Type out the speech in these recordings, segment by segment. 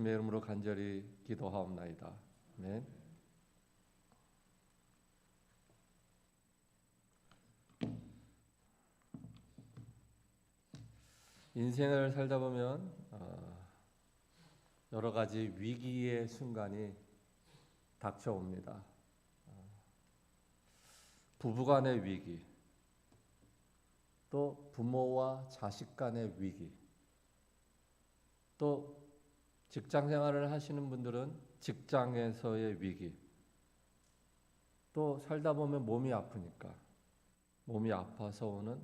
예수님의 이름으로 간절히 기도하옵나이다. 아멘. 인생을 살다 보면 여러 가지 위기의 순간이 닥쳐옵니다. 부부간의 위기, 또 부모와 자식 간의 위기, 또 직장 생활을 하시는 분들은 직장에서의 위기, 또 살다 보면 몸이 아프니까 몸이 아파서 오는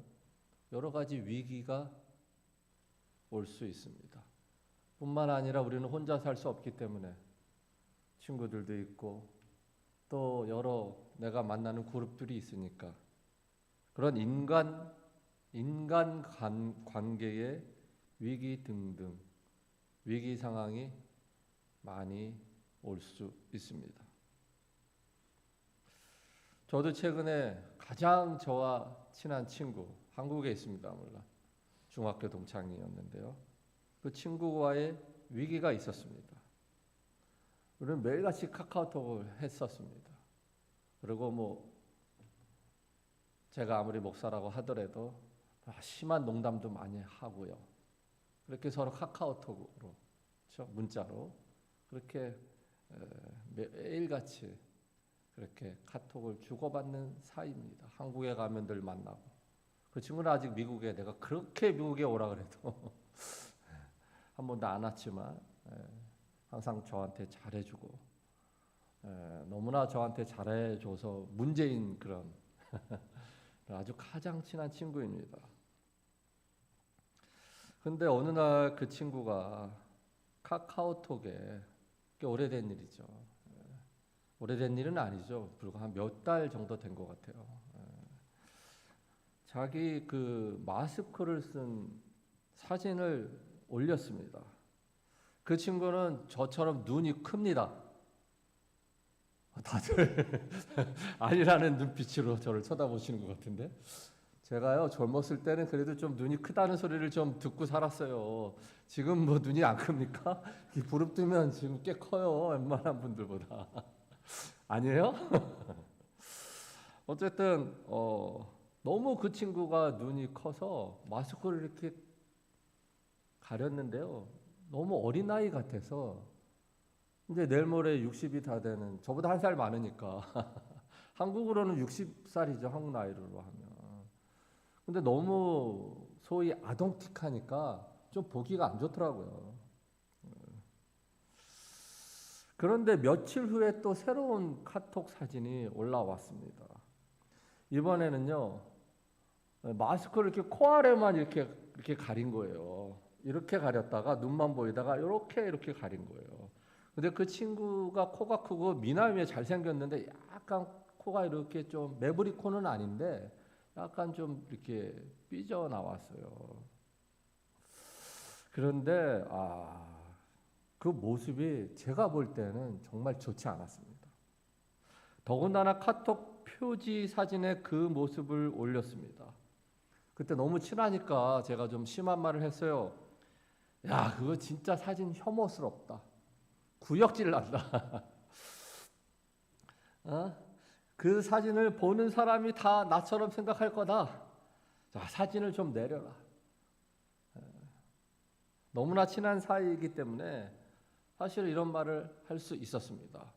여러 가지 위기가 올 수 있습니다. 뿐만 아니라 우리는 혼자 살 수 없기 때문에 친구들도 있고 또 여러 내가 만나는 그룹들이 있으니까 그런 인간 관계의 위기 등등 위기 상황이 많이 올 수 있습니다. 저도 최근에 가장 저와 친한 친구, 한국에 있습니다. 물론 중학교 동창이었는데요. 그 친구와의 위기가 있었습니다. 우리는 매일같이 카카오톡을 했었습니다. 그리고 제가 아무리 목사라고 하더라도 심한 농담도 많이 하고요. 그렇게 서로 카카오톡으로, 그렇죠? 문자로 그렇게 매일같이 그렇게 카톡을 주고받는 사이입니다. 한국에 가면 늘 만나고. 그 친구는 아직 미국에, 내가 그렇게 미국에 오라 그래도 한 번도 안 왔지만 항상 저한테 잘해주고 너무나 저한테 잘해줘서 문제인 그런 아주 가장 친한 친구입니다. 근데 어느 날 그 친구가 카카오톡에, 오래된 일이죠. 오래된 일은 아니죠. 불과 한 몇 달 정도 된 것 같아요. 자기 그 마스크를 쓴 사진을 올렸습니다. 그 친구는 저처럼 눈이 큽니다. 다들 아니라는 눈빛으로 저를 쳐다보시는 것 같은데, 제가요 젊었을 때는 그래도 좀 눈이 크다는 소리를 좀 듣고 살았어요. 지금 눈이 안 큽니까? 부릅뜨면 지금 꽤 커요, 웬만한 분들보다. 아니에요? 어쨌든 너무 그 친구가 눈이 커서 마스크를 이렇게 가렸는데요. 너무 어린아이 같아서, 이제 내일 모레 60이 다 되는, 저보다 한 살 많으니까 한국으로는 60살이죠, 한국 나이로 하면. 근데 너무 소위 아동틱하니까 좀 보기가 안 좋더라고요. 그런데 며칠 후에 또 새로운 카톡 사진이 올라왔습니다. 이번에는요, 마스크를 이렇게 코아래만 이렇게 가린 거예요. 이렇게 가렸다가 눈만 보이다가 이렇게 가린 거예요. 근데 그 친구가 코가 크고 미남이 잘생겼는데 약간 코가 이렇게 좀 매부리 코는 아닌데 약간 좀 이렇게 삐져 나왔어요. 그런데 그 모습이 제가 볼 때는 정말 좋지 않았습니다. 더군다나 카톡 표지 사진에 그 모습을 올렸습니다. 그때 너무 친하니까 제가 좀 심한 말을 했어요. 야, 그거 진짜 사진 혐오스럽다. 구역질 난다. 그 사진을 보는 사람이 다 나처럼 생각할 거다. 자, 사진을 좀 내려라. 너무나 친한 사이이기 때문에 사실 이런 말을 할 수 있었습니다.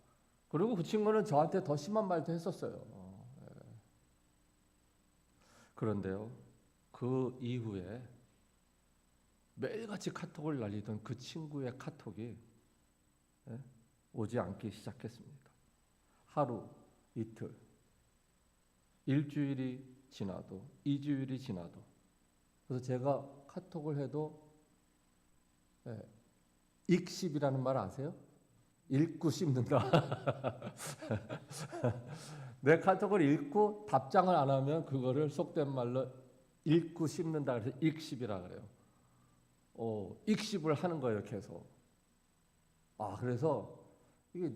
그리고 그 친구는 저한테 더 심한 말도 했었어요. 그런데요, 그 이후에 매일같이 카톡을 날리던 그 친구의 카톡이 오지 않기 시작했습니다. 하루, 이틀, 일주일이 지나도, 2주일이 지나도. 그래서 제가 카톡을 해도 읽씹이라는 말 아세요? 읽고 씹는다. 내 카톡을 읽고 답장을 안 하면 그거를 속된 말로 읽고 씹는다. 그래서 읽씹이라 그래요. 읽씹을 하는 거예요, 계속. 그래서 이게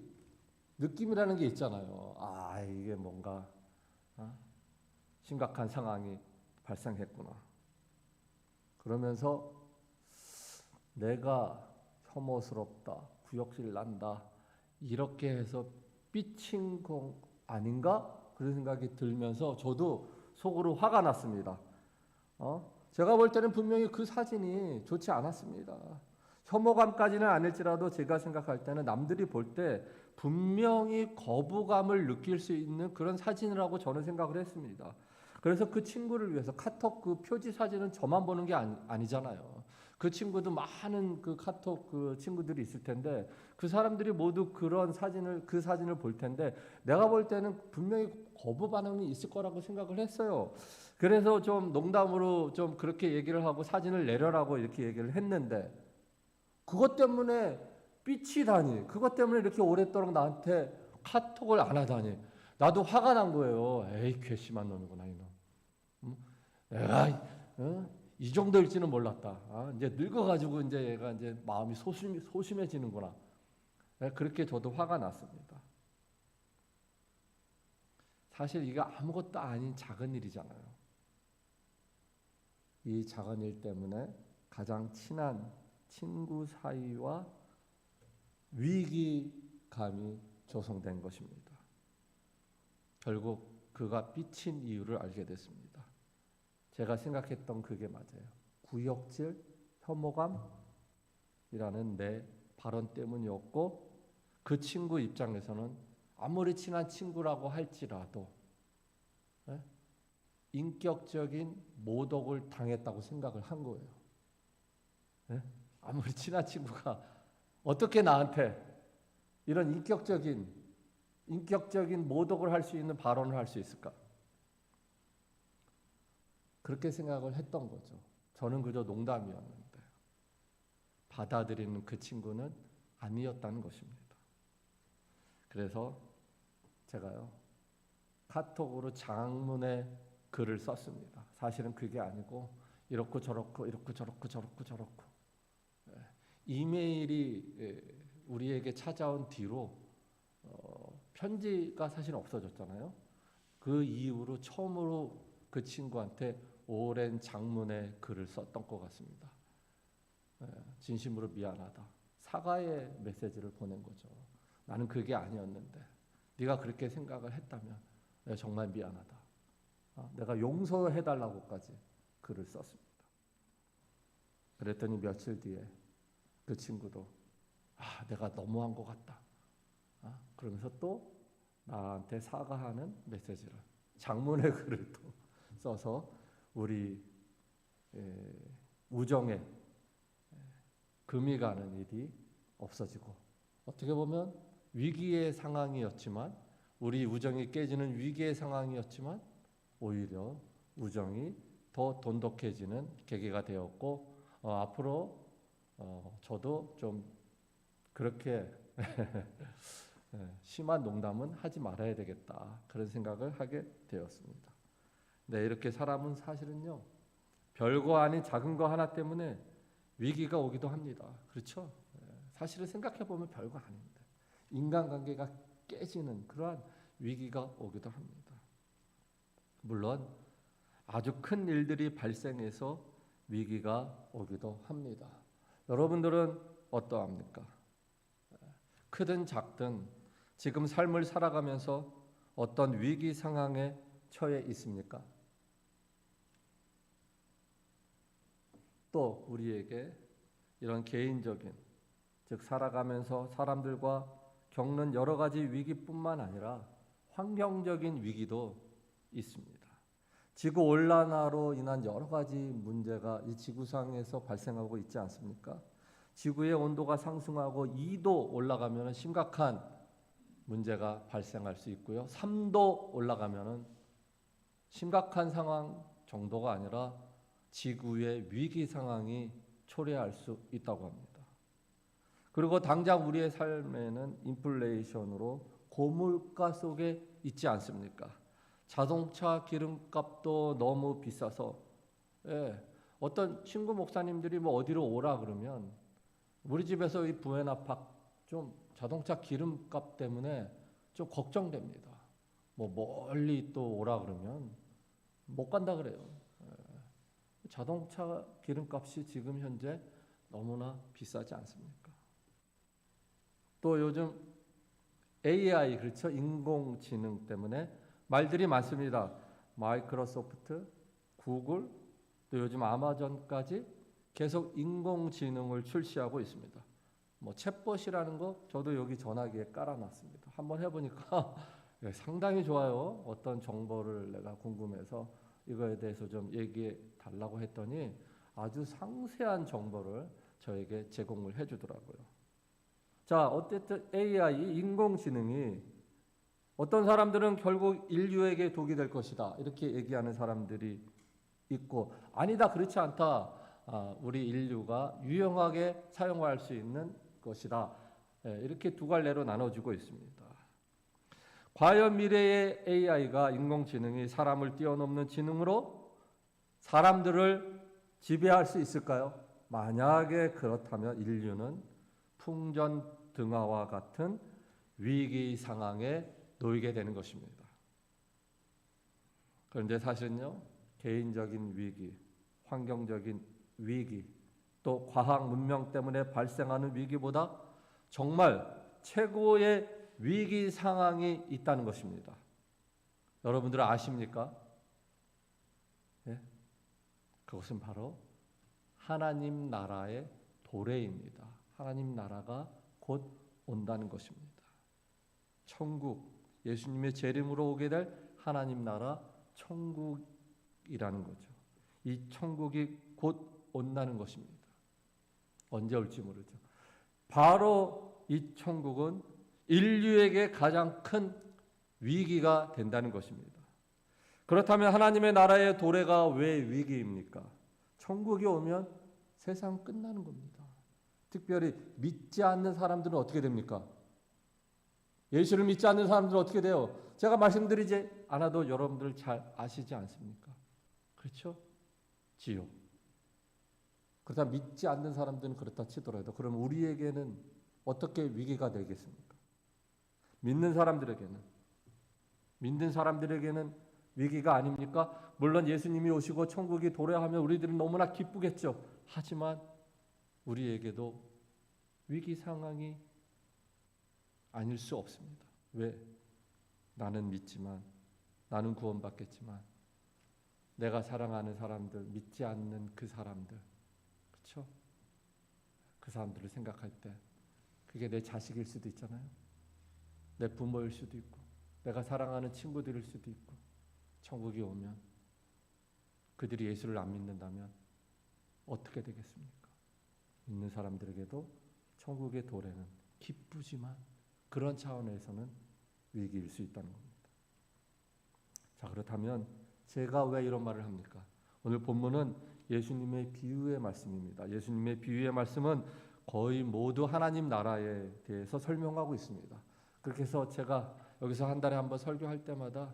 느낌이라는 게 있잖아요. 이게 뭔가 심각한 상황이 발생했구나. 그러면서 내가 혐오스럽다, 구역질 난다. 이렇게 해서 삐친 거 아닌가? 그런 생각이 들면서 저도 속으로 화가 났습니다. 제가 볼 때는 분명히 그 사진이 좋지 않았습니다. 혐오감까지는 아닐지라도 제가 생각할 때는 남들이 볼 때 분명히 거부감을 느낄 수 있는 그런 사진이라고 저는 생각을 했습니다. 그래서 그 친구를 위해서 카톡 그 표지 사진은 저만 보는 게 아니잖아요. 그 친구도 많은 그 카톡 그 친구들이 있을 텐데 그 사람들이 모두 그런 사진을 그 사진을 볼 텐데 내가 볼 때는 분명히 거부 반응이 있을 거라고 생각을 했어요. 그래서 좀 농담으로 좀 그렇게 얘기를 하고 사진을 내려라고 이렇게 얘기를 했는데 그것 때문에 삐치다니, 그것 때문에 이렇게 오랫도록 나한테 카톡을 안 하다니, 나도 화가 난 거예요. 에이, 괘씸한 놈이구나, 이놈. 내가, 이 정도일지는 몰랐다. 이제 늙어가지고 이제 얘가 이제 마음이 소심해지는구나. 그렇게 저도 화가 났습니다. 사실 이게 아무것도 아닌 작은 일이잖아요. 이 작은 일 때문에 가장 친한 친구 사이와 위기감이 조성된 것입니다. 결국 그가 삐친 이유를 알게 됐습니다. 제가 생각했던 그게 맞아요. 구역질, 혐오감이라는 내 발언 때문이었고 그 친구 입장에서는 아무리 친한 친구라고 할지라도 인격적인 모독을 당했다고 생각을 한 거예요. 아무리 친한 친구가 어떻게 나한테 이런 인격적인 모독을 할 수 있는 발언을 할 수 있을까? 그렇게 생각을 했던 거죠. 저는 그저 농담이었는데 받아들이는 그 친구는 아니었다는 것입니다. 그래서 제가요 카톡으로 장문의 글을 썼습니다. 사실은 그게 아니고 이렇고 저렇고 이메일이 우리에게 찾아온 뒤로 편지가 사실 없어졌잖아요. 그 이후로 처음으로 그 친구한테 오랜 장문의 글을 썼던 것 같습니다. 진심으로 미안하다. 사과의 메시지를 보낸 거죠. 나는 그게 아니었는데 네가 그렇게 생각을 했다면 정말 미안하다. 내가 용서해달라고까지 글을 썼습니다. 그랬더니 며칠 뒤에 그 친구도 내가 너무한 것 같다. 그러면서 또 나한테 사과하는 메시지를 장문의 글을 또 써서 우리 우정에 금이 가는 일이 없어지고 어떻게 보면 위기의 상황이었지만 우리 우정이 깨지는 위기의 상황이었지만 오히려 우정이 더 돈독해지는 계기가 되었고 앞으로 저도 좀 그렇게 심한 농담은 하지 말아야 되겠다 그런 생각을 하게 되었습니다. 네, 이렇게 사람은 사실은요 별거 아닌 작은 거 하나 때문에 위기가 오기도 합니다. 그렇죠? 사실은 생각해 보면 별거 아닌데 인간관계가 깨지는 그러한 위기가 오기도 합니다. 물론 아주 큰 일들이 발생해서 위기가 오기도 합니다. 여러분들은 어떠합니까? 크든 작든 지금 삶을 살아가면서 어떤 위기 상황에 처해 있습니까? 또 우리에게 이런 개인적인 즉 살아가면서 사람들과 겪는 여러 가지 위기뿐만 아니라 환경적인 위기도 있습니다. 지구 온난화로 인한 여러 가지 문제가 이 지구상에서 발생하고 있지 않습니까? 지구의 온도가 상승하고 2도 올라가면 심각한 문제가 발생할 수 있고요. 3도 올라가면 심각한 상황 정도가 아니라 지구의 위기 상황이 초래할 수 있다고 합니다. 그리고 당장 우리의 삶에는 인플레이션으로 고물가 속에 있지 않습니까? 자동차 기름값도 너무 비싸서 어떤 친구 목사님들이 어디로 오라 그러면 우리 집에서 이 부에나팍 좀 자동차 기름값 때문에 좀 걱정됩니다. 멀리 또 오라 그러면 못 간다 그래요. 자동차 기름값이 지금 현재 너무나 비싸지 않습니까? 또 요즘 AI, 그렇죠? 인공지능 때문에 말들이 많습니다. 마이크로소프트, 구글, 또 요즘 아마존까지 계속 인공지능을 출시하고 있습니다. 뭐 챗봇이라는 거 저도 여기 전화기에 깔아놨습니다. 한번 해보니까 상당히 좋아요. 어떤 정보를 내가 궁금해서 이거에 대해서 좀 얘기해 달라고 했더니 아주 상세한 정보를 저에게 제공을 해주더라고요. 자, 어쨌든 AI, 인공지능이 어떤 사람들은 결국 인류에게 독이 될 것이다, 이렇게 얘기하는 사람들이 있고, 아니다, 그렇지 않다, 우리 인류가 유용하게 사용할 수 있는 것이다, 이렇게 두 갈래로 나눠지고 있습니다. 과연 미래의 AI가, 인공지능이 사람을 뛰어넘는 지능으로 사람들을 지배할 수 있을까요? 만약에 그렇다면 인류는 풍전등화와 같은 위기 상황에 놓이게 되는 것입니다. 그런데 사실은요, 개인적인 위기, 환경적인 위기, 또 과학 문명 때문에 발생하는 위기보다 정말 최고의 위기 상황이 있다는 것입니다. 여러분들 아십니까? 예? 그것은 바로 하나님 나라의 도래입니다. 하나님 나라가 곧 온다는 것입니다. 천국, 예수님의 재림으로 오게 될 하나님 나라, 천국이라는 거죠. 이 천국이 곧 온다는 것입니다. 언제 올지 모르죠. 바로 이 천국은 인류에게 가장 큰 위기가 된다는 것입니다. 그렇다면 하나님의 나라의 도래가 왜 위기입니까? 천국이 오면 세상 끝나는 겁니다. 특별히 믿지 않는 사람들은 어떻게 됩니까? 예수를 믿지 않는 사람들은 어떻게 돼요? 제가 말씀드리지 않아도 여러분들 잘 아시지 않습니까? 그렇죠? 지옥. 그렇다 믿지 않는 사람들은 그렇다 치더라도 그럼 우리에게는 어떻게 위기가 되겠습니까? 믿는 사람들에게는 위기가 아닙니까? 물론 예수님이 오시고 천국이 도래하면 우리들은 너무나 기쁘겠죠. 하지만 우리에게도 위기 상황이 아닐 수 없습니다. 왜? 나는 믿지만, 나는 구원받겠지만 내가 사랑하는 사람들, 믿지 않는 그 사람들, 그렇죠? 그 사람들을 생각할 때 그게 내 자식일 수도 있잖아요. 내 부모일 수도 있고, 내가 사랑하는 친구들일 수도 있고, 천국이 오면 그들이 예수를 안 믿는다면 어떻게 되겠습니까? 믿는 사람들에게도 천국의 도래는 기쁘지만 그런 차원에서는 위기일 수 있다는 겁니다. 자, 그렇다면 제가 왜 이런 말을 합니까? 오늘 본문은 예수님의 비유의 말씀입니다. 예수님의 비유의 말씀은 거의 모두 하나님 나라에 대해서 설명하고 있습니다. 그렇게 해서 제가 여기서 한 달에 한 번 설교할 때마다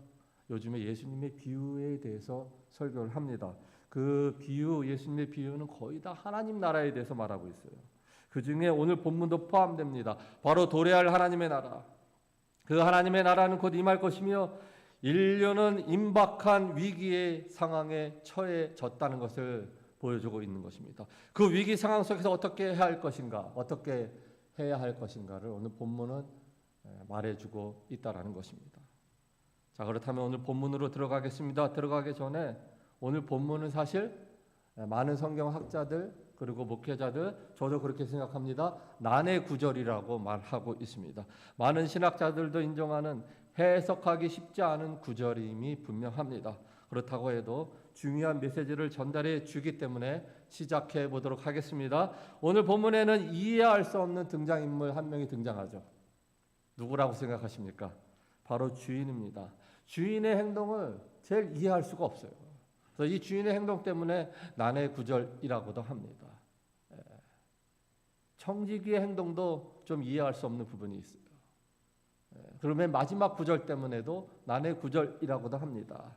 요즘에 예수님의 비유에 대해서 설교를 합니다. 그 비유, 예수님의 비유는 거의 다 하나님 나라에 대해서 말하고 있어요. 그 중에 오늘 본문도 포함됩니다. 바로 도래할 하나님의 나라. 그 하나님의 나라는 곧 임할 것이며 인류는 임박한 위기의 상황에 처해졌다는 것을 보여주고 있는 것입니다. 그 위기 상황 속에서 어떻게 해야 할 것인가, 어떻게 해야 할 것인가를 오늘 본문은 말해주고 있다라는 것입니다. 자, 그렇다면 오늘 본문으로 들어가겠습니다. 들어가기 전에 오늘 본문은 사실 많은 성경학자들 그리고 목회자들, 저도 그렇게 생각합니다, 난해 구절이라고 말하고 있습니다. 많은 신학자들도 인정하는 해석하기 쉽지 않은 구절임이 분명합니다. 그렇다고 해도 중요한 메시지를 전달해 주기 때문에 시작해 보도록 하겠습니다. 오늘 본문에는 이해할 수 없는 등장인물 한 명이 등장하죠. 누구라고 생각하십니까? 바로 주인입니다. 주인의 행동을 제일 이해할 수가 없어요. 그래서 이 주인의 행동 때문에 난해 구절이라고도 합니다. 청지기의 행동도 좀 이해할 수 없는 부분이 있어요. 그러면 마지막 구절 때문에도 난해 구절이라고도 합니다.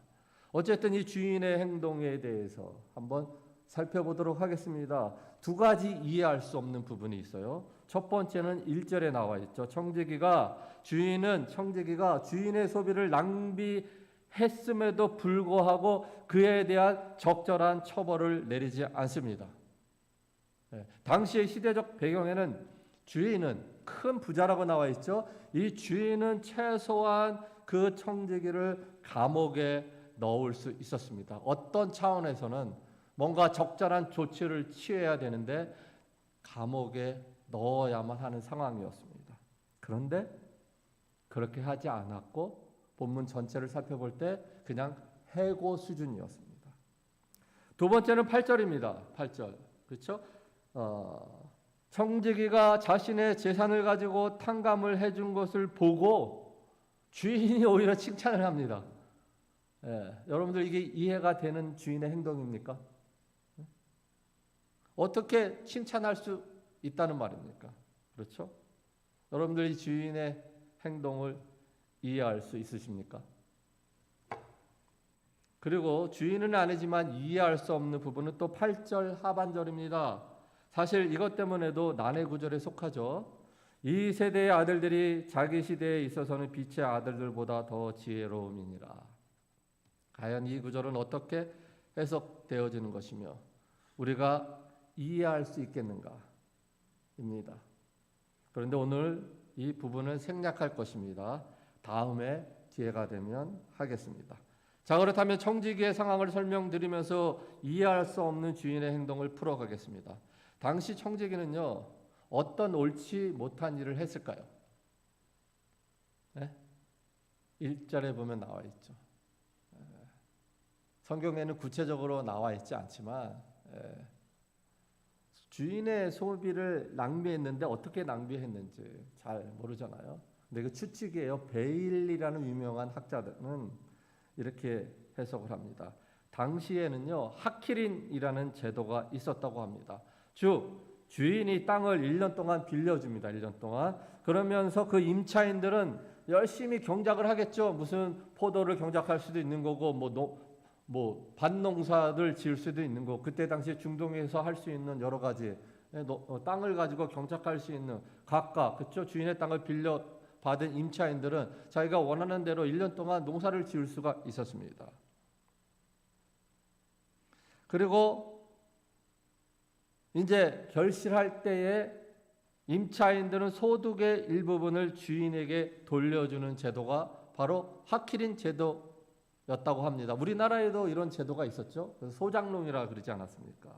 어쨌든 이 주인의 행동에 대해서 한번 살펴보도록 하겠습니다. 두 가지 이해할 수 없는 부분이 있어요. 첫 번째는 1절에 나와 있죠. 청지기가 주인의 소비를 낭비했음에도 불구하고 그에 대한 적절한 처벌을 내리지 않습니다. 당시의 시대적 배경에는 주인은 큰 부자라고 나와 있죠. 이 주인은 최소한 그 청지기를 감옥에 넣을 수 있었습니다. 어떤 차원에서는 뭔가 적절한 조치를 취해야 되는데 감옥에 넣어야만 하는 상황이었습니다. 그런데 그렇게 하지 않았고 본문 전체를 살펴볼 때 그냥 해고 수준이었습니다. 두 번째는 8절입니다. 8절. 그렇죠? 청지기가 자신의 재산을 가지고 탕감을 해준 것을 보고 주인이 오히려 칭찬을 합니다. 여러분들 이게 이해가 되는 주인의 행동입니까? 어떻게 칭찬할 수 있다는 말입니까? 그렇죠? 여러분들이 주인의 행동을 이해할 수 있으십니까? 그리고 주인은 아니지만 이해할 수 없는 부분은 또 8절 하반절입니다. 사실 이것 때문에도 난해 구절에 속하죠. 이 세대의 아들들이 자기 시대에 있어서는 빛의 아들들보다 더 지혜로움이니라. 과연 이 구절은 어떻게 해석되어지는 것이며 우리가 이해할 수 있겠는가? 입니다. 그런데 오늘 이 부분을 생략할 것입니다. 다음에 기회가 되면 하겠습니다. 자, 그렇다면 청지기의 상황을 설명드리면서 이해할 수 없는 주인의 행동을 풀어가겠습니다. 당시 청지기는요, 어떤 옳지 못한 일을 했을까요? 1절에 보면 나와 있죠. 성경에는 구체적으로 나와 있지 않지만 주인의 소비를 낭비했는데 어떻게 낭비했는지 잘 모르잖아요. 근데 그 추측이에요. 베일리라는 유명한 학자들은 이렇게 해석을 합니다. 당시에는요, 하키린이라는 제도가 있었다고 합니다. 즉 주인이 땅을 1년 동안 빌려줍니다. 1년 동안. 그러면서 그 임차인들은 열심히 경작을 하겠죠. 무슨 포도를 경작할 수도 있는 거고 뭐 밭농사를 지을 수도 있는 거. 그때 당시에 중동에서 할 수 있는 여러 가지 땅을 가지고 경작할 수 있는 각각 그렇죠? 주인의 땅을 빌려 받은 임차인들은 자기가 원하는 대로 1년 동안 농사를 지을 수가 있었습니다. 그리고 이제 결실할 때에 임차인들은 소득의 일부분을 주인에게 돌려주는 제도가 바로 하키린 제도였다고 합니다. 우리나라에도 이런 제도가 있었죠. 소장농이라 그러지 않았습니까?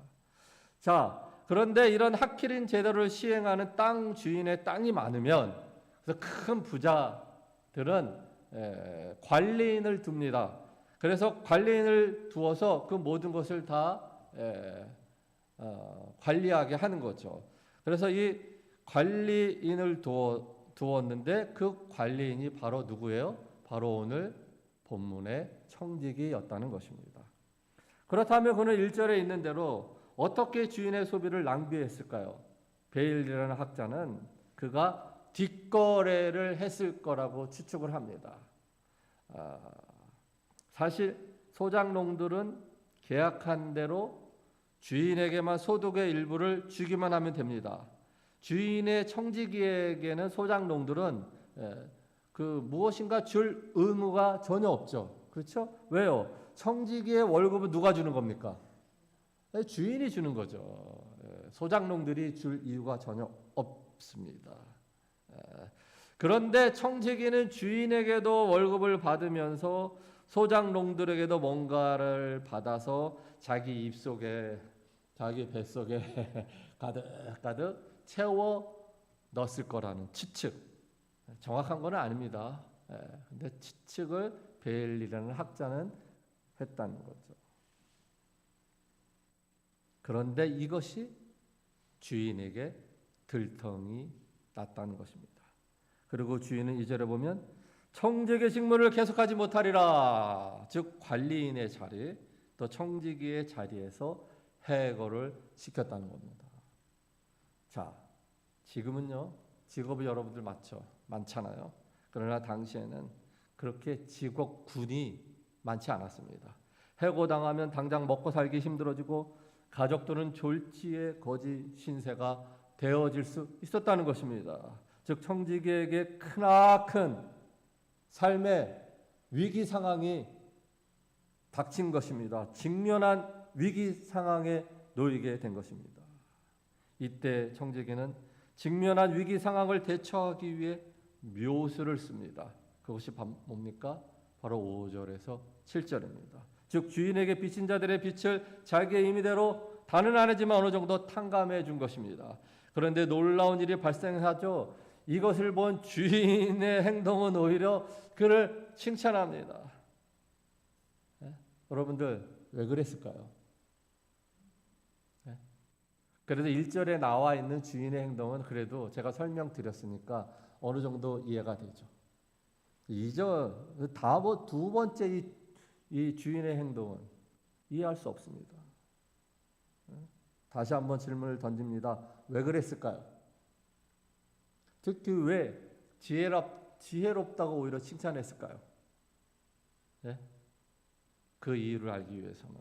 자, 그런데 이런 하키린 제도를 시행하는 땅 주인의 땅이 많으면 그래서 큰 부자들은 관리인을 둡니다. 그래서 관리인을 두어서 그 모든 것을 다 관리하게 하는 거죠. 그래서 이 관리인을 두었는데 그 관리인이 바로 누구예요? 바로 오늘 본문의 청지기였다는 것입니다. 그렇다면 그는 1절에 있는 대로 어떻게 주인의 소비를 낭비했을까요? 베일이라는 학자는 그가 뒷거래를 했을 거라고 추측을 합니다. 사실 소장농들은 계약한 대로 주인에게만 소득의 일부를 주기만 하면 됩니다. 주인의 청지기에게는 소장농들은 그 무엇인가 줄 의무가 전혀 없죠. 그렇죠? 왜요? 청지기의 월급은 누가 주는 겁니까? 주인이 주는 거죠. 소장농들이 줄 이유가 전혀 없습니다. 그런데 청지기는 주인에게도 월급을 받으면서 소장농들에게도 뭔가를 받아서 자기 입속에 자기 뱃속에 가득 채워 넣었을 거라는 추측. 정확한 건 아닙니다. 근데 추측을 베일리라는 학자는 했다는 거죠. 그런데 이것이 주인에게 들통이 났다는 것입니다. 그리고 주인은 2절에 보면 청지기의 직무를 계속하지 못하리라. 즉 관리인의 자리 또 청지기의 자리에서 해고를 시켰다는 겁니다. 자, 지금은요 직업이 여러분들 많잖아요. 그러나 당시에는 그렇게 직업군이 많지 않았습니다. 해고당하면 당장 먹고 살기 힘들어지고 가족들은 졸지에 거지 신세가 되어질 수 있었다는 것입니다. 즉 청지기에게 크나큰 삶의 위기 상황이 닥친 것입니다. 직면한 위기 상황에 놓이게 된 것입니다. 이때 청지기는 직면한 위기 상황을 대처하기 위해 묘수를 씁니다. 그것이 뭡니까? 바로 5절에서 7절입니다. 즉 주인에게 빚진 자들의 빚을 자기의 임의대로 다는 아니지만 어느 정도 탕감해 준 것입니다. 그런데 놀라운 일이 발생하죠. 이것을 본 주인의 행동은 오히려 그를 칭찬합니다. 네? 여러분들 왜 그랬을까요? 네? 그래도 1절에 나와 있는 주인의 행동은 그래도 제가 설명드렸으니까 어느 정도 이해가 되죠. 2절 다 뭐 두 번째 이 주인의 행동은 이해할 수 없습니다. 다시 한번 질문을 던집니다. 왜 그랬을까요? 특히 왜 지혜롭다고 오히려 칭찬했을까요? 네? 그 이유를 알기 위해서는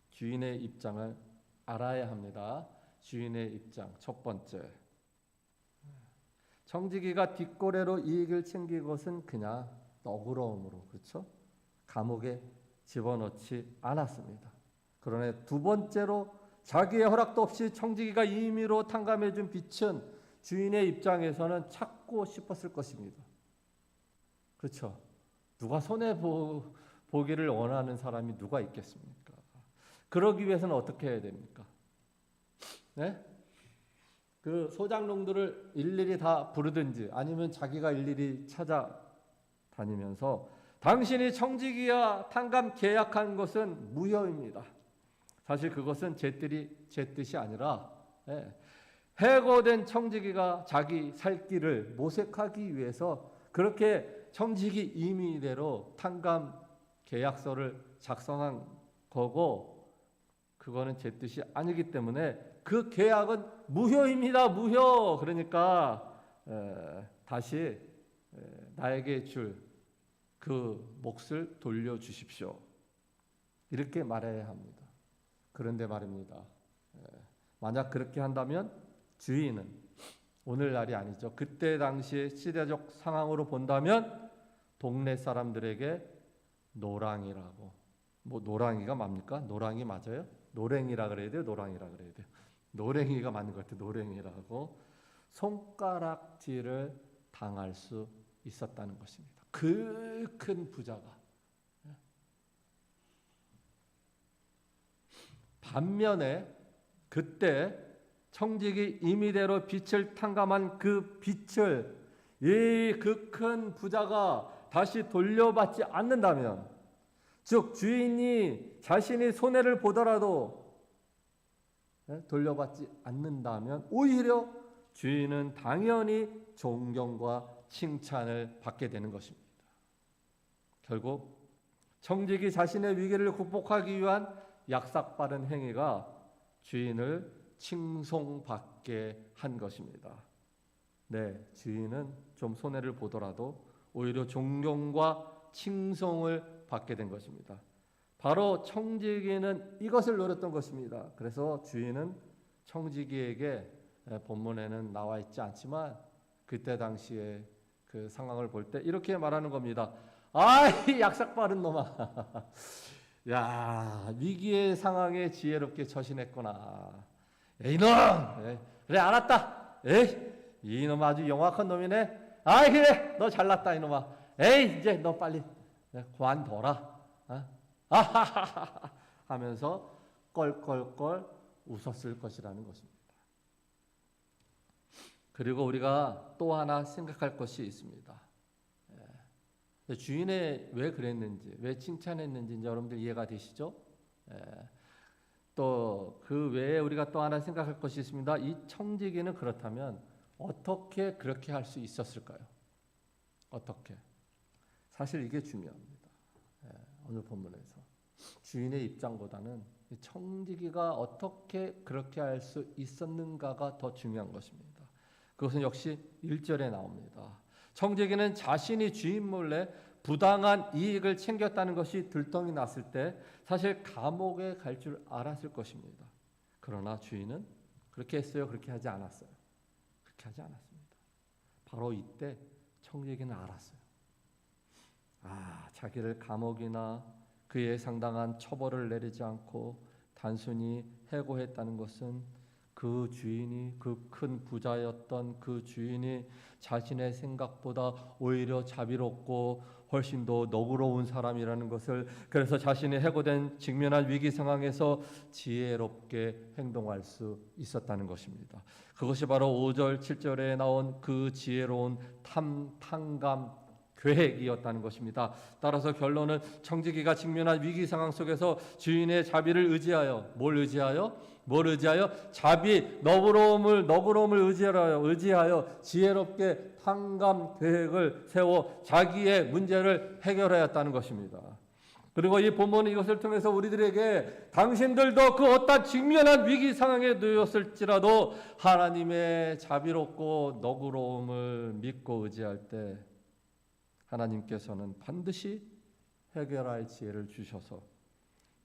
주인의 입장을 알아야 합니다. 주인의 입장 첫 번째, 청지기가 뒷거래로 이익을 챙긴 것은 그냥 너그러움으로, 그렇죠? 감옥에 집어넣지 않았습니다. 그러나 두 번째로 자기의 허락도 없이 청지기가 임의로 탕감해 준 빚은 주인의 입장에서는 찾고 싶었을 것입니다. 그렇죠? 누가 손해 보기를 원하는 사람이 누가 있겠습니까? 그러기 위해서는 어떻게 해야 됩니까? 네? 그 소장농들을 일일이 다 부르든지 아니면 자기가 일일이 찾아다니면서 당신이 청지기와 탕감 계약한 것은 무효입니다. 사실 그것은 제 뜻이 아니라 해고된 청지기가 자기 살 길을 모색하기 위해서 그렇게 청지기 임의대로 탕감 계약서를 작성한 거고, 그거는 제 뜻이 아니기 때문에 그 계약은 무효입니다. 무효. 그러니까 다시 나에게 줄 그 몫을 돌려주십시오. 이렇게 말해야 합니다. 그런데 말입니다. 만약 그렇게 한다면 주인은 오늘날이 아니죠. 그때 당시의 시대적 상황으로 본다면 동네 사람들에게 노랑이라고, 뭐 노랑이가 뭡니까? 노랑이 맞아요? 노랭이라 그래야 돼요? 노랑이라 그래야 돼요? 노랭이가 맞는 것 같아요. 노랭이라고 손가락질을 당할 수 있었다는 것입니다. 그 큰 부자가. 반면에 그때 청지기 임의대로 빚을 탕감한 그 빚을 이 그 큰 부자가 다시 돌려받지 않는다면, 즉 주인이 자신이 손해를 보더라도 돌려받지 않는다면 오히려 주인은 당연히 존경과 칭찬을 받게 되는 것입니다. 결국 청지기 자신의 위기를 극복하기 위한 약삭빠른 행위가 주인을 칭송받게 한 것입니다. 네, 주인은 좀 손해를 보더라도 오히려 존경과 칭송을 받게 된 것입니다. 바로 청지기는 이것을 노렸던 것입니다. 그래서 주인은 청지기에게, 본문에는 나와 있지 않지만 그때 당시에 그 상황을 볼 때 이렇게 말하는 겁니다. 아이 약삭빠른 놈아, 야 위기의 상황에 지혜롭게 처신했구나. 에이 놈, 그래 알았다. 에이 이놈 아주 영악한 놈이네. 아이 그래 너 잘났다 이놈아. 에이 이제 너 빨리 관둬라. 아하하하 하면서 껄껄껄 웃었을 것이라는 것입니다. 그리고 우리가 또 하나 생각할 것이 있습니다. 주인의 왜 그랬는지, 왜 칭찬했는지 여러분들 이해가 되시죠? 또 그 외에 우리가 또 하나 생각할 것이 있습니다. 이 청지기는 그렇다면 어떻게 그렇게 할 수 있었을까요? 어떻게? 사실 이게 중요합니다. 오늘 본문에서 주인의 입장보다는 청지기가 어떻게 그렇게 할 수 있었는가가 더 중요한 것입니다. 그것은 역시 1절에 나옵니다. 청지기는 자신이 주인 몰래 부당한 이익을 챙겼다는 것이 들통이 났을 때 사실 감옥에 갈 줄 알았을 것입니다. 그러나 주인은 그렇게 했어요? 그렇게 하지 않았어요? 그렇게 하지 않았습니다. 바로 이때 청지기는 알았어요. 자기를 감옥이나 그에 상당한 처벌을 내리지 않고 단순히 해고했다는 것은 그 주인이, 그 큰 부자였던 그 주인이 자신의 생각보다 오히려 자비롭고 훨씬 더 너그러운 사람이라는 것을, 그래서 자신이 해고된 직면한 위기 상황에서 지혜롭게 행동할 수 있었다는 것입니다. 그것이 바로 5절 7절에 나온 그 지혜로운 탕감 계획이었다는 것입니다. 따라서 결론은 청지기가 직면한 위기 상황 속에서 주인의 자비를 의지하여, 뭘 의지하여 자비, 너그러움을 의지하여 지혜롭게 탕감 계획을 세워 자기의 문제를 해결하였다는 것입니다. 그리고 이 본문은 이것을 통해서 우리들에게 당신들도 그 어떤 직면한 위기 상황에 놓였을지라도 하나님의 자비롭고 너그러움을 믿고 의지할 때 하나님께서는 반드시 해결할 지혜를 주셔서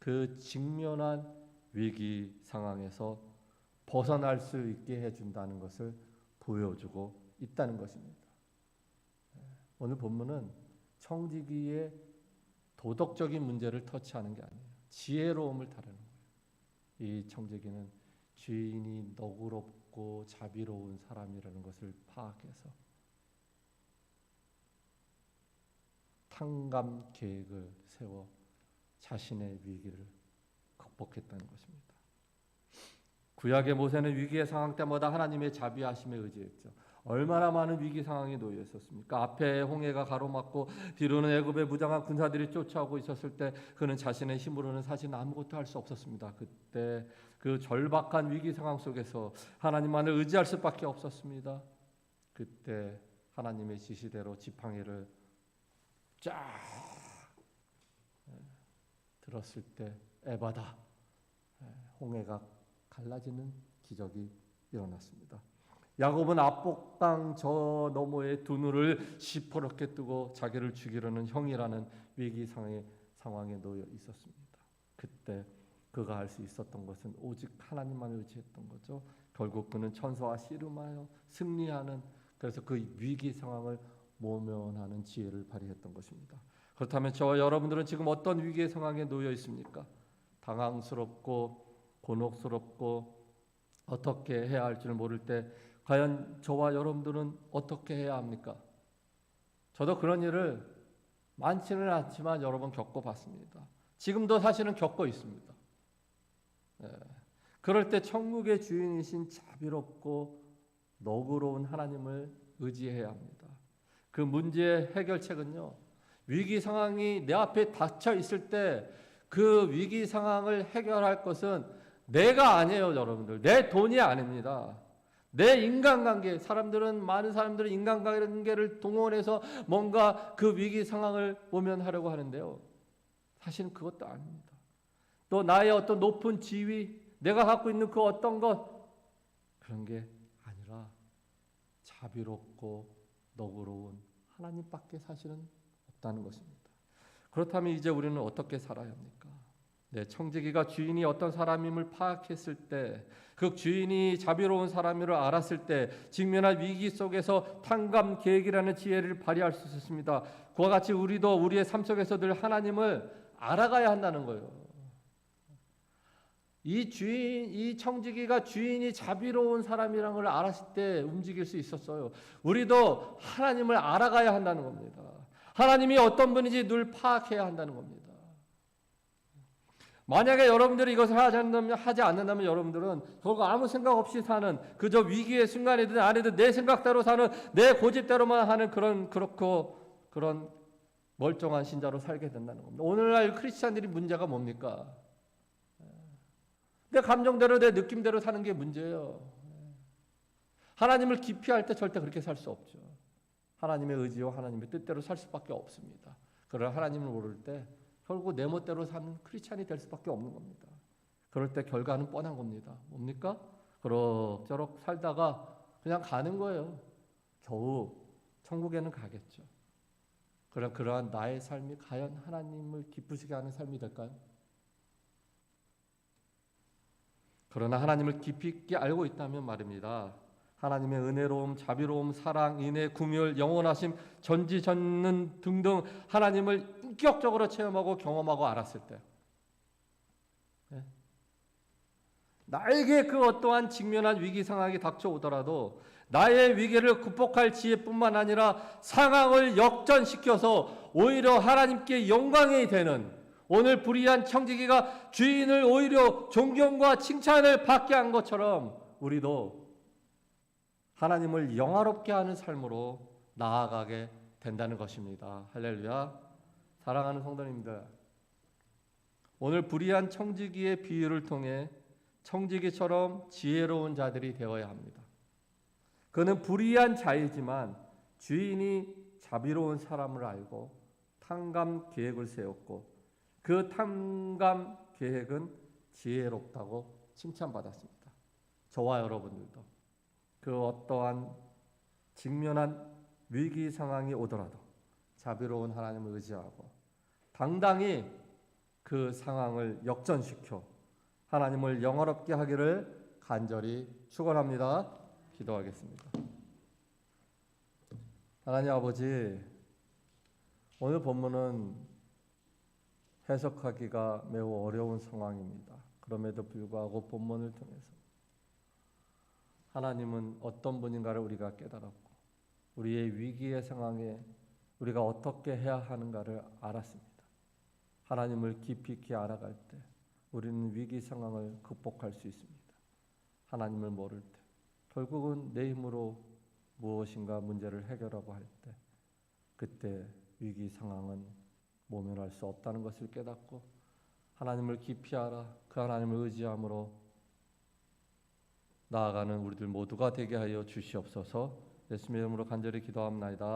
그 직면한 위기 상황에서 벗어날 수 있게 해준다는 것을 보여주고 있다는 것입니다. 오늘 본문은 청지기의 도덕적인 문제를 터치하는 게 아니에요. 지혜로움을 다루는 거예요. 이 청지기는 주인이 너그럽고 자비로운 사람이라는 것을 파악해서 탕감 계획을 세워 자신의 위기를 극복했다는 것입니다. 구약의 모세는 위기의 상황 때마다 하나님의 자비하심에 의지했죠. 얼마나 많은 위기 상황에 놓여 있었습니까? 앞에 홍해가 가로막고 뒤로는 애굽의 무장한 군사들이 쫓아오고 있었을 때 그는 자신의 힘으로는 사실 아무것도 할 수 없었습니다. 그때 그 절박한 위기 상황 속에서 하나님만을 의지할 수밖에 없었습니다. 그때 하나님의 지시대로 지팡이를 쫙 들었을 때 에바다, 홍해가 갈라지는 기적이 일어났습니다. 야곱은 압곡당 저 너머에 두 눈을 시퍼렇게 뜨고 자기를 죽이려는 형이라는 위기 상황에 놓여 있었습니다. 그때 그가 할 수 있었던 것은 오직 하나님만 의지했던 거죠. 결국 그는 천사와 씨름하여 승리하는, 그래서 그 위기 상황을 모면하는 지혜를 발휘했던 것입니다. 그렇다면 저와 여러분들은 지금 어떤 위기의 상황에 놓여 있습니까? 당황스럽고 곤혹스럽고 어떻게 해야 할지를 모를 때 과연 저와 여러분들은 어떻게 해야 합니까? 저도 그런 일을 많지는 않지만 여러 번 겪어봤습니다. 지금도 사실은 겪고 있습니다. 그럴 때 천국의 주인이신 자비롭고 너그러운 하나님을 의지해야 합니다. 그 문제의 해결책은요, 위기 상황이 내 앞에 닥쳐 있을 때 그 위기 상황을 해결할 것은 내가 아니에요, 여러분들. 내 돈이 아닙니다. 내 인간관계, 많은 사람들은 인간관계를 동원해서 뭔가 그 위기 상황을 모면하려고 하는데요, 사실은 그것도 아닙니다. 또 나의 어떤 높은 지위, 내가 갖고 있는 그 어떤 것, 그런 게 아니라 자비롭고 너그러운 하나님밖에 사실은 없다는 것입니다. 그렇다면 이제 우리는 어떻게 살아야 합니까? 청지기가 주인이 어떤 사람임을 파악했을 때, 그 주인이 자비로운 사람임을 알았을 때 직면한 위기 속에서 탕감 계획이라는 지혜를 발휘할 수 있었습니다. 그와 같이 우리도 우리의 삶 속에서 늘 하나님을 알아가야 한다는 거예요. 이 청지기가 주인이 자비로운 사람이라는 걸 알았을 때 움직일 수 있었어요. 우리도 하나님을 알아가야 한다는 겁니다. 하나님이 어떤 분인지 늘 파악해야 한다는 겁니다. 만약에 여러분들이 이것을 하지 않는다면 여러분들은 결국 아무 생각 없이 사는, 그저 위기의 순간이든 아니든 내 생각대로 사는, 내 고집대로만 하는 그런 멀쩡한 신자로 살게 된다는 겁니다. 오늘날 크리스찬들이 문제가 뭡니까? 내 감정대로, 내 느낌대로 사는 게 문제예요. 하나님을 기피할 때 절대 그렇게 살 수 없죠. 하나님의 의지와 하나님의 뜻대로 살 수밖에 없습니다. 그러나 하나님을 모를 때 결국 내 멋대로 사는 크리스찬이 될 수밖에 없는 겁니다. 그럴 때 결과는 뻔한 겁니다. 뭡니까? 그럭저럭 살다가 그냥 가는 거예요. 겨우 천국에는 가겠죠. 그러한 나의 삶이 과연 하나님을 기쁘시게 하는 삶이 될까요? 그러나 하나님을 깊이 있게 알고 있다면 말입니다. 하나님의 은혜로움, 자비로움, 사랑, 인애, 긍휼, 영원하심, 전지전능 등등 하나님을 인격적으로 체험하고 경험하고 알았을 때, 나에게 그 어떠한 직면한 위기 상황이 닥쳐오더라도 나의 위기를 극복할 지혜뿐만 아니라 상황을 역전시켜서 오히려 하나님께 영광이 되는, 오늘 불의한 청지기가 주인을 오히려 존경과 칭찬을 받게 한 것처럼 우리도 하나님을 영화롭게 하는 삶으로 나아가게 된다는 것입니다. 할렐루야. 사랑하는 성도님들, 오늘 불의한 청지기의 비유를 통해 청지기처럼 지혜로운 자들이 되어야 합니다. 그는 불의한 자이지만 주인이 자비로운 사람을 알고 탕감 계획을 세웠고 그 탕감 계획은 지혜롭다고 칭찬받았습니다. 저와 여러분들도 그 어떠한 직면한 위기 상황이 오더라도 자비로운 하나님을 의지하고 당당히 그 상황을 역전시켜 하나님을 영화롭게 하기를 간절히 축원합니다. 기도하겠습니다. 하나님 아버지, 오늘 본문은 해석하기가 매우 어려운 상황입니다. 그럼에도 불구하고 본문을 통해서 하나님은 어떤 분인가를 우리가 깨달았고 우리의 위기의 상황에 우리가 어떻게 해야 하는가를 알았습니다. 하나님을 깊이 있게 알아갈 때 우리는 위기 상황을 극복할 수 있습니다. 하나님을 모를 때 결국은 내 힘으로 무엇인가 문제를 해결하고 할 때 그때 위기 상황은 모면할 수 없다는 것을 깨닫고 하나님을 깊이 알아 그 하나님을 의지함으로 나아가는 우리들 모두가 되게 하여 주시옵소서. 예수님의 이름으로 간절히 기도합나이다.